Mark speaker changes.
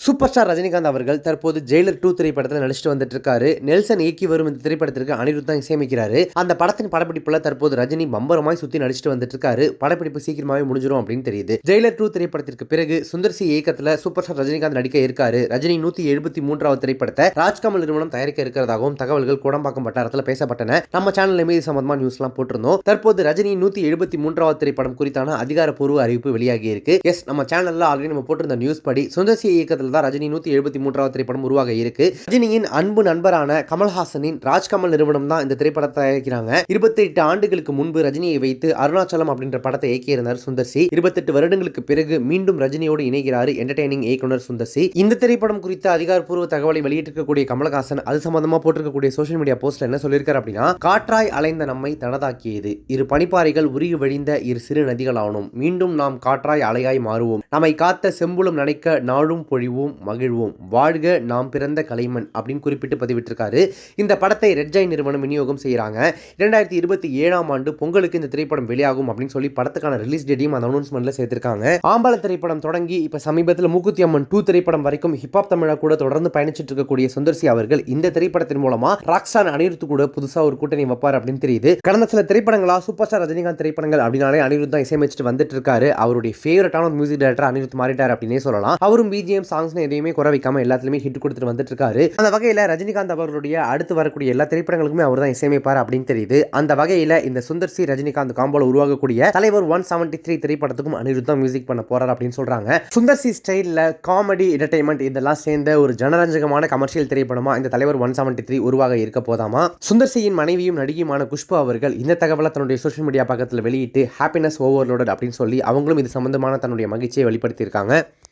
Speaker 1: Super star Rajinikanth அவர்கள் தற்போது Jailer 2 திரைப்படத்தில் நடிச்சிட்டு வந்துட்டு இருக்காரு. நெல்சன் இயக்கி வரும் இந்த திரைப்படத்திற்கு அனிருத் தான் இசையமைக்கிறாரு. அந்த படத்தின் படப்பிடிப்புல தற்போது ரஜினி பம்பரமாய் சுத்தி நடிச்சிட்டு வந்துட்டு இருக்காரு. படப்பிடிப்பு சீக்கிரமாவே முடிஞ்சிரும் அப்படின்னு தெரியுது. ஜெயிலர் 2 திரைப்படத்திற்கு பிறகு சுந்தர் சி இயக்கத்துல சூப்பர் ஸ்டார் ரஜினிகாந்த் நடிக்க இருக்காரு. ரஜினி 173வது திரைப்படத்தை ராஜ்கமல் நிறுவனம் தயாரிக்க இருக்கிறதாகவும் தகவல்கள் கோடம்பாக்கம் வட்டாரத்தில் பேசப்பட்டன. நம்ம சேனல்ல மீது சம்பந்தமா நியூஸ்லாம் போட்டிருந்தோம். தற்போது ரஜினி 173வது திரைப்படம் குறித்தான அதிகாரப்பூர்வ அறிவிப்பு வெளியாகி இருக்கு. எஸ், நம்ம சேனல்ல ஆல்ரெடி நம்ம போட்டிருந்த நியூஸ் படி சுந்தர் சி இயக்கத்தில் ரஜினி 173வது திரைப்படம் உருவாக இருக்கு. ரஜினியின் அன்பு நண்பரான கமல்ஹாசனின் ராஜ்கமல் நிறுவனம் தான் இந்த திரைப்படத்தை தயாரிக்கிறாங்க. 28 ஆண்டுகளுக்கு முன்பு ரஜினியை வைத்து அருணாச்சலம் அப்படின்ற படத்தை இயக்கியிருந்தார் சுந்தர் சி. 28 வருடங்களுக்கு பிறகு மீண்டும் ரஜினியோடு இணைகிறார் என்டர்டெய்னிங் இயக்குனர் சுந்தர் சி. இந்த திரைப்படம் குறித்த அதிகாரப்பூர்வ தகவலை வெளியிட்டிருக்கக்கூடிய கமல்ஹாசன் அது சம்பந்தமா போட்டிருக்கக்கூடிய சோஷியல் மீடியா போஸ்ட்ல என்ன சொல்லியிருக்காரு அப்படின்னா, காற்றாய் அலைந்த நம்மை தனதாக்கியது இரு பனிப்பாறைகள் உருகி வழிந்த இரு சிறு நதிகள் ஆனோம், மீண்டும் நாம் காற்றாய் அலையாய் மாறுவோம், நம்மை காத்த செம்புலம் நனைக்க நாளும் பொழிவோம் மகிழ்வோம், வாழ்க நாம் பிறந்த கலைமன் அப்படின்னு குறிப்பிட்டு பதிவிட்டிருக்காரு. இந்த படத்தை ரெட் ஜெயின் நிறுவனம் விநியோகம் செய்யறாங்க. 2027ஆம் ஆண்டு பொங்கலுக்கு இந்த திரைப்படம் வெளியாகும் அப்படின்னு சொல்லி படத்துக்கான ரிலீஸ் டேட்டையும் அந்த அனௌன்ஸ்மெண்ட்ல சேர்த்திருக்காங்க. ஆம்பள திரைப்படம் தொடங்கி இப்ப சமீபத்தில் மூக்குத்தி அம்மன் 2 திரைப்படம் வரைக்கும் ஹிப்ஹாப் தமிழா கூட தொடர்ந்து பயணிச்சிட்டு இருக்கக்கூடிய சுந்தர் சி அவர்கள் இந்த திரைப்படத்தின் மூலமா ராக்ஸ்டார் அனிருத் கூட புதுசா ஒரு கூட்டணி வைப்பார் அப்படின்னு தெரியுது. கடந்த சில திரைப்படங்களா சூப்பர் ஸ்டார் ரஜினிகாந்த் திரைப்படங்கள் அப்படின்னாலே அனிருத் தான் இசையமைச்சிட்டு வந்துட்டு இருக்காரு. அவருடைய ஃபேவரட்டான ஒரு மியூசிக் டைரக்டர் அனிருத் மாறிட்டார் அப்படின்னே சொல்லலாம். அவரும் பிஜிஎம் சாங்ஸ் எதையுமே குறை வைக்காம எல்லாத்துலயுமே ஹிட் கொடுத்துட்டு வந்துட்டு இருக்காரு. அந்த வகையில ரஜினிகாந்த் அவர்களுடைய அடுத்து வரக்கூடிய எல்லா திரைப்படங்களுக்குமே அவர் தான் இசையமைப்பார் அப்படின்னு தெரியுது. அந்த வகையில இந்த சுந்தர் சி ரஜினிகாந்த் காம்போல உருவாகக்கூடிய தலைவர் 173 திரைப்படத்துக்கும் அனிருத் தான் மியூசிக் பண்ண போறார் அப்படின்னு சொல்றாங்க. சுந்தர் சி ஸ்டைல்ல காமெடி என்டர்டெயின்மெண்ட் இதெல்லாம் சேர்ந்த ஒரு ஜனரஞ்சகமான கமர்ஷியல் திரைப்படமா இந்த தலைவர் 173 உருவாக இருக்க போதாமா. சுந்தர் சியின் மனைவியும் நடிகையுமான குஷ்பு அவர்கள் இந்த தகவலை தன்னுடைய சோஷியல் மீடியா பக்கத்தில் வெளியிட்டு ஹாப்பினஸ் ஓவர்லோடட் அப்படின்னு சொல்லி அவங்களும் இது சம்பந்தமான தன்னுடைய மகிழ்ச்சியை வெளிப்படுத்தி இருக்காங்க.